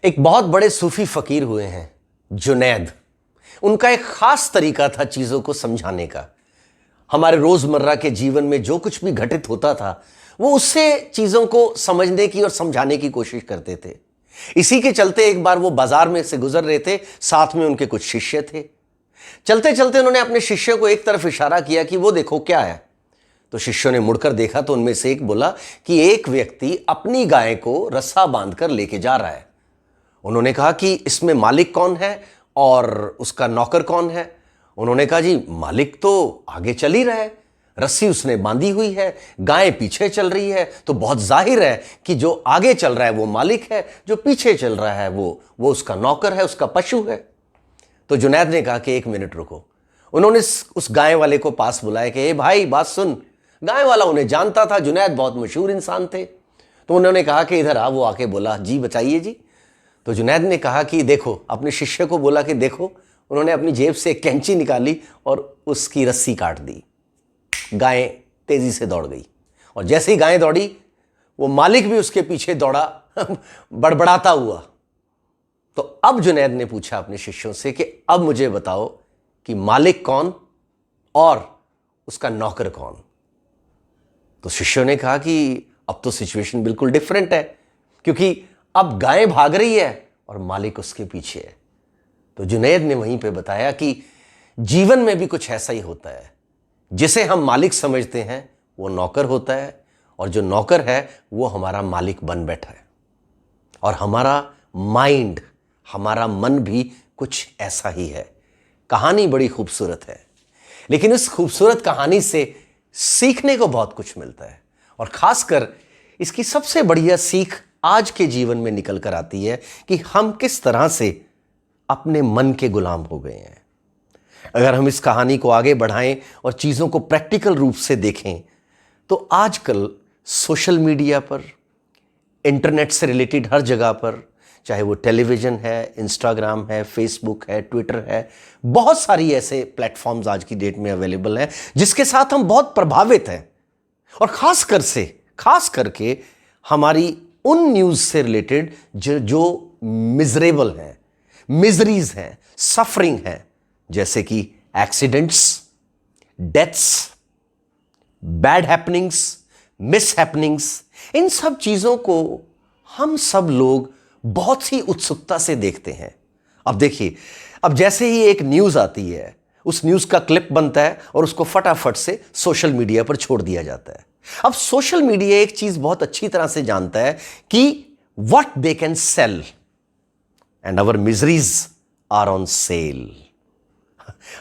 एक बहुत बड़े सूफी फकीर हुए हैं जुनैद। उनका एक खास तरीका था चीजों को समझाने का। हमारे रोजमर्रा के जीवन में जो कुछ भी घटित होता था वो उससे चीजों को समझने की और समझाने की कोशिश करते थे। इसी के चलते एक बार वो बाजार में से गुजर रहे थे, साथ में उनके कुछ शिष्य थे। चलते चलते उन्होंने अपने शिष्य को एक तरफ इशारा किया कि वो देखो क्या है। तो शिष्यों ने मुड़कर देखा तो उनमें से एक बोला कि एक व्यक्ति अपनी गाय को रस्सा बांधकर लेके जा रहा है। उन्होंने कहा कि इसमें मालिक कौन है और उसका नौकर कौन है। उन्होंने कहा जी मालिक तो आगे चल ही रहा है, रस्सी उसने बांधी हुई है, गाय पीछे चल रही है, तो बहुत जाहिर है कि जो आगे चल रहा है वो मालिक है, जो पीछे चल रहा है वो उसका नौकर है, उसका पशु है। तो जुनैद ने कहा कि एक मिनट रुको। उन्होंने उस गाय वाले को पास बुलाया कि ए भाई बात सुन। गाय वाला उन्हें जानता था, जुनैद बहुत मशहूर इंसान थे। तो उन्होंने कहा कि इधर आ। वो आके बोला जी बताइए जी। तो जुनैद ने कहा कि देखो, अपने शिष्य को बोला कि देखो। उन्होंने अपनी जेब से एक कैंची निकाली और उसकी रस्सी काट दी। गाय तेजी से दौड़ गई और जैसे ही गाय दौड़ी वो मालिक भी उसके पीछे दौड़ा बड़बड़ाता हुआ। तो अब जुनैद ने पूछा अपने शिष्यों से कि अब मुझे बताओ कि मालिक कौन और उसका नौकर कौन। तो शिष्यों ने कहा कि अब तो सिचुएशन बिल्कुल डिफरेंट है, क्योंकि अब गाय भाग रही है और मालिक उसके पीछे है। तो जुनैद ने वहीं पे बताया कि जीवन में भी कुछ ऐसा ही होता है। जिसे हम मालिक समझते हैं वो नौकर होता है, और जो नौकर है वो हमारा मालिक बन बैठा है। और हमारा माइंड, हमारा मन भी कुछ ऐसा ही है। कहानी बड़ी खूबसूरत है, लेकिन इस खूबसूरत कहानी से सीखने को बहुत कुछ मिलता है। और खासकर इसकी सबसे बढ़िया सीख आज के जीवन में निकल कर आती है कि हम किस तरह से अपने मन के गुलाम हो गए हैं। अगर हम इस कहानी को आगे बढ़ाएं और चीज़ों को प्रैक्टिकल रूप से देखें तो आजकल सोशल मीडिया पर, इंटरनेट से रिलेटेड हर जगह पर, चाहे वो टेलीविज़न है, इंस्टाग्राम है, फेसबुक है, ट्विटर है, बहुत सारी ऐसे प्लेटफॉर्म्स आज की डेट में अवेलेबल हैं जिसके साथ हम बहुत प्रभावित हैं। और खास करके हमारी उन न्यूज़ से रिलेटेड जो मिजरेबल हैं, मिजरीज हैं, सफरिंग हैं, जैसे कि accidents, deaths, bad happenings, miss happenings. इन सब चीज़ों को हम सब लोग बहुत ही उत्सुकता से देखते हैं। अब देखिए, अब जैसे ही एक न्यूज़ आती है, उस न्यूज़ का क्लिप बनता है और उसको फटाफट से सोशल मीडिया पर छोड़ दिया जाता है। अब सोशल मीडिया एक चीज़ बहुत अच्छी तरह से जानता है कि what they can sell, and our miseries are on sale.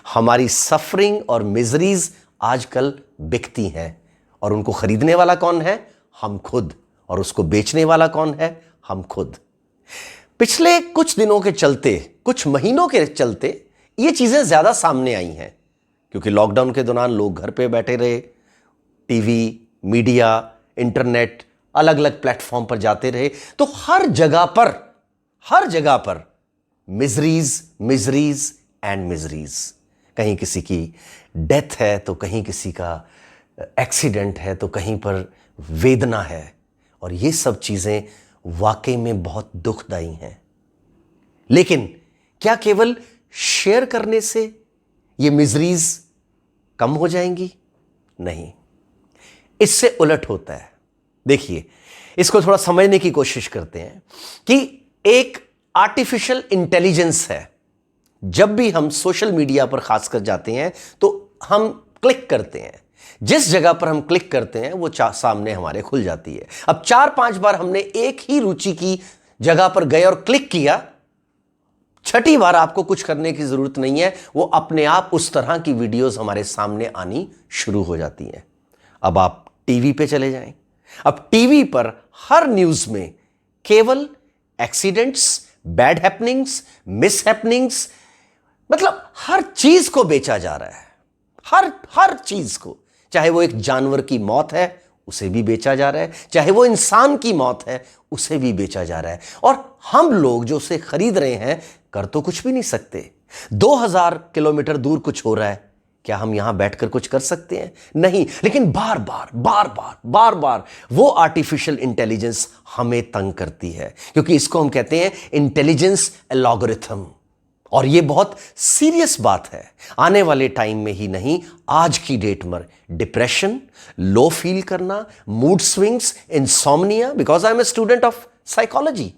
हमारी सफरिंग और मिजरीज आजकल बिकती हैं, और उनको खरीदने वाला कौन है? हम खुद। और उसको बेचने वाला कौन है? हम खुद। पिछले कुछ दिनों के चलते, कुछ महीनों के चलते ये चीजें ज्यादा सामने आई हैं, क्योंकि लॉकडाउन के दौरान लोग घर पे बैठे रहे, टीवी, मीडिया, इंटरनेट, अलग अलग प्लेटफॉर्म पर जाते रहे, तो हर जगह पर मिजरीज एंड मिजरीज। कहीं किसी की डेथ है तो कहीं किसी का एक्सीडेंट है तो कहीं पर वेदना है। और ये सब चीजें वाकई में बहुत दुखदाई हैं। लेकिन क्या केवल शेयर करने से ये मिजरीज कम हो जाएंगी? नहीं, इससे उलट होता है। देखिए, इसको थोड़ा समझने की कोशिश करते हैं कि एक आर्टिफिशियल इंटेलिजेंस है। जब भी हम सोशल मीडिया पर खासकर जाते हैं तो हम क्लिक करते हैं, जिस जगह पर हम क्लिक करते हैं वो सामने हमारे खुल जाती है। अब 4-5 बार हमने एक ही रुचि की जगह पर गए और क्लिक किया, छठी बार आपको कुछ करने की जरूरत नहीं है, वो अपने आप उस तरह की वीडियोस हमारे सामने आनी शुरू हो जाती हैं। अब आप टीवी पे चले जाएं। अब टीवी पर हर न्यूज में केवल accidents, bad happenings, miss happenings, मतलब हर चीज को बेचा जा रहा है। हर चीज को, चाहे वो एक जानवर की मौत है उसे भी बेचा जा रहा है, चाहे वो इंसान की मौत है उसे भी बेचा जा रहा है। और हम लोग जो उसे खरीद रहे हैं कर तो कुछ भी नहीं सकते। 2000 किलोमीटर दूर कुछ हो रहा है, क्या हम यहां बैठकर कुछ कर सकते हैं? नहीं। लेकिन बार बार बार बार बार बार वो आर्टिफिशियल इंटेलिजेंस हमें तंग करती है, क्योंकि इसको हम कहते हैं इंटेलिजेंस एल्गोरिथम। और ये बहुत सीरियस बात है। आने वाले टाइम में ही नहीं, आज की डेट में डिप्रेशन, लो फील करना, mood swings, insomnia, because I am a student of psychology.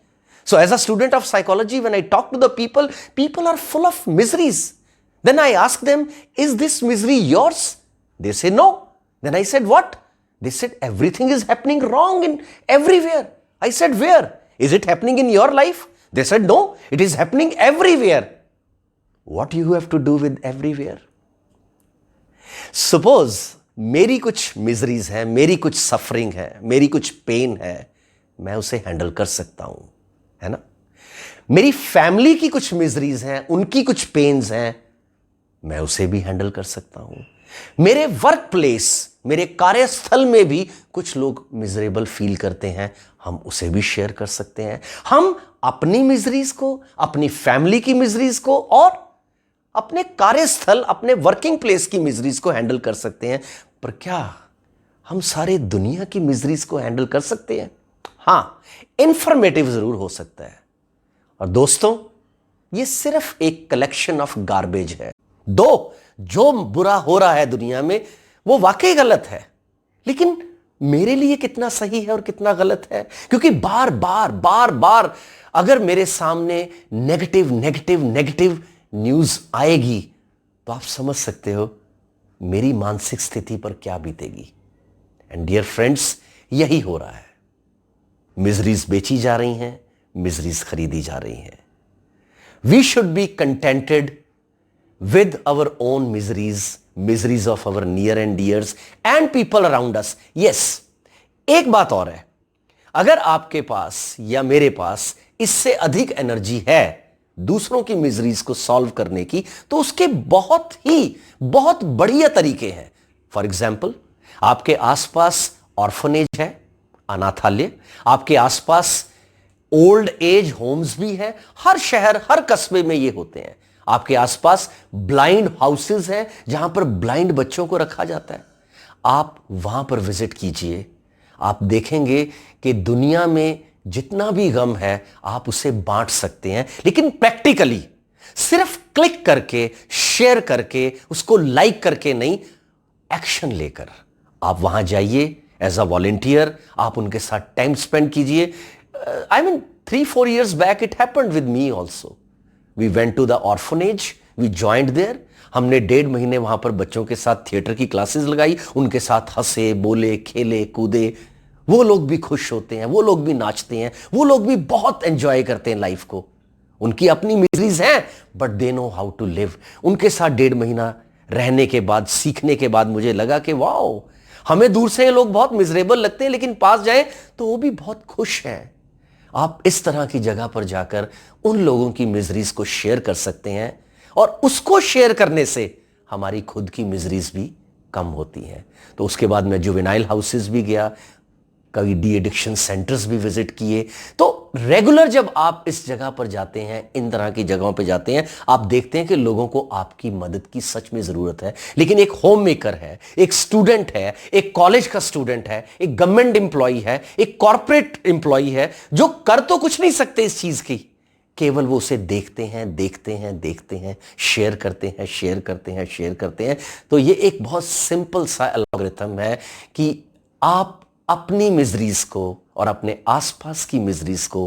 So as a student of psychology, when I talk to the people, people are full of miseries. Then I ask them, is this misery yours? They say no. Then I said, what? They said, everything is happening wrong in everywhere. I said, where? Is it happening in your life? They said, no, it is happening everywhere. What you have to do with everywhere? Suppose मेरी कुछ miseries है, मेरी कुछ suffering है, मेरी कुछ pen है, मैं उसे हैंडल कर सकता हूं, है ना? मेरी फैमिली की कुछ मिजरीज हैं, उनकी कुछ पेन्स हैं, मैं उसे भी हैंडल कर सकता हूं. मेरे वर्क प्लेस, मेरे कार्यस्थल में भी कुछ लोग मिजरेबल फील करते हैं, हम उसे भी शेयर कर सकते हैं. हम अपनी मिजरीज को, अपनी फैमिली की मिजरीज को और अपने कार्यस्थल, अपने वर्किंग प्लेस की मिजरीज को हैंडल कर सकते हैं. पर क्या हम सारे दुनिया की मिजरीज को हैंडल कर सकते हैं? हां, इंफॉर्मेटिव जरूर हो सकता है. और दोस्तों, ये सिर्फ एक कलेक्शन ऑफ गार्बेज है. जो बुरा हो रहा है दुनिया में वो वाकई गलत है, लेकिन मेरे लिए कितना सही है और कितना गलत है? क्योंकि बार बार बार बार अगर मेरे सामने नेगेटिव नेगेटिव नेगेटिव न्यूज आएगी तो आप समझ सकते हो मेरी मानसिक स्थिति पर क्या बीतेगी. एंड डियर फ्रेंड्स, यही हो रहा है. मिजरीज बेची जा रही हैं, मिजरीज खरीदी जा रही हैं. We should be contented with our own miseries, miseries of our near and dears and people around us. Yes, एक बात और है, अगर आपके पास या मेरे पास इससे अधिक एनर्जी है दूसरों की मिजरीज को सॉल्व करने की, तो उसके बहुत बढ़िया तरीके हैं. फॉर एग्जाम्पल, आपके आसपास ऑर्फनेज है, अनाथालय, आपके आसपास ओल्ड एज होम्स भी है. हर शहर, हर कस्बे में ये होते हैं. आपके आसपास ब्लाइंड हाउसेस हैं जहां पर ब्लाइंड बच्चों को रखा जाता है. आप वहां पर विजिट कीजिए, आप देखेंगे कि दुनिया में जितना भी गम है आप उसे बांट सकते हैं, लेकिन प्रैक्टिकली, सिर्फ क्लिक करके, शेयर करके, उसको लाइक करके नहीं, एक्शन लेकर. आप वहां जाइए एज अ वॉलंटियर, आप उनके साथ टाइम स्पेंड कीजिए. I mean 3-4 years back it happened with me also. We went to the orphanage, we joined there. हमने 1.5 महीने वहां पर बच्चों के साथ थिएटर की क्लासेस लगाई, उनके साथ हंसे, बोले, खेले, कूदे. वो लोग भी खुश होते हैं, वो लोग भी नाचते हैं, वो लोग भी बहुत एंजॉय करते हैं लाइफ को. उनकी अपनी मिजरीज हैं, but they know how to live. उनके साथ 1.5 महीना रहने के बाद, सीखने के बाद मुझे लगा कि वाओ, हमें दूर से लोग बहुत मिजरेबल लगते हैं, लेकिन पास जाएं तो वो भी बहुत खुश हैं. आप इस तरह की जगह पर जाकर उन लोगों की मिजरीज को शेयर कर सकते हैं, और उसको शेयर करने से हमारी खुद की मिजरीज भी कम होती हैं. तो उसके बाद मैं जुवेनाइल हाउसेस भी गया, कभी डी एडिक्शन सेंटर्स भी विजिट किए. तो रेगुलर जब आप इस जगह पर जाते हैं, इन तरह की जगहों पर जाते हैं, आप देखते हैं कि लोगों को आपकी मदद की सच में जरूरत है. लेकिन एक होम मेकर है, एक स्टूडेंट है, एक कॉलेज का स्टूडेंट है, एक गवर्नमेंट एम्प्लॉय है, एक कॉर्पोरेट एम्प्लॉय है, जो कर तो कुछ नहीं सकते इस चीज की, केवल वो उसे देखते हैं, देखते हैं, देखते हैं, शेयर करते हैं, शेयर करते हैं, शेयर करते हैं. तो ये एक बहुत सिंपल सा एल्गोरिथम है कि आप अपनी मिजरीज को और अपने आसपास की मिजरीज को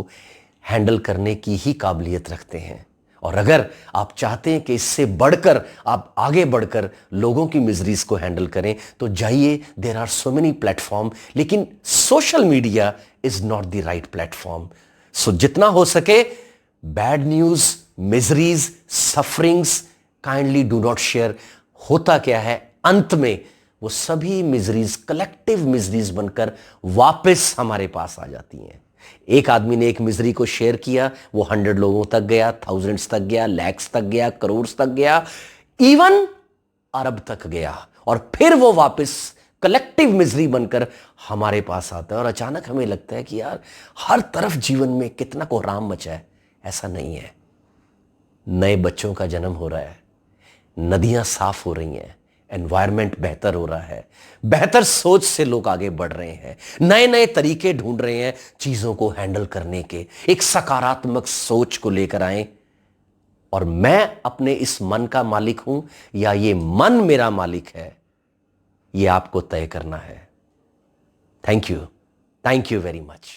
हैंडल करने की ही काबिलियत रखते हैं. और अगर आप चाहते हैं कि इससे बढ़कर आप आगे बढ़कर लोगों की मिजरीज को हैंडल करें, तो जाइए, there are so many platform, लेकिन social media is not the right platform. So जितना हो सके, bad news, miseries, sufferings, kindly do not share. होता क्या है, अंत में वो सभी मिजरीज कलेक्टिव मिजरीज बनकर वापस हमारे पास आ जाती हैं. एक आदमी ने एक मिजरी को शेयर किया, वो 100 लोगों तक गया, थाउजेंड्स तक गया, लैक्स तक गया, करोड़ तक गया, इवन अरब तक गया, और फिर वो वापस कलेक्टिव मिजरी बनकर हमारे पास आता है. और अचानक हमें लगता है कि यार, हर तरफ जीवन में कितना कोहराम मचा है. ऐसा नहीं है. नए बच्चों का जन्म हो रहा है, नदियां साफ हो रही हैं, एनवायरनमेंट बेहतर हो रहा है, बेहतर सोच से लोग आगे बढ़ रहे हैं, नए नए तरीके ढूंढ रहे हैं चीजों को हैंडल करने के, एक सकारात्मक सोच को लेकर आए। और मैं अपने इस मन का मालिक हूं या ये मन मेरा मालिक है, ये आपको तय करना है। Thank you very much.